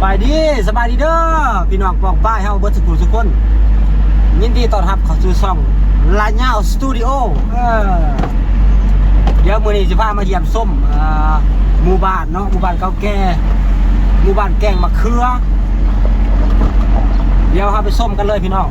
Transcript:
บายดีเด้อพี่น้องปองป้ายเฮาเบิดทุกคนยินดีต้อนรับเข้าสู่ช่องลาญาวสตูดิโอเดี๋ยวมื้อนี้สิพามาเยี่ยมส้มหมู่บ้านเนาะหมู่บ้านเก่าแก่หมู่บ้านแกงมะเขือเดี๋ยวเฮาไปส้มกันเลยพี่น้อง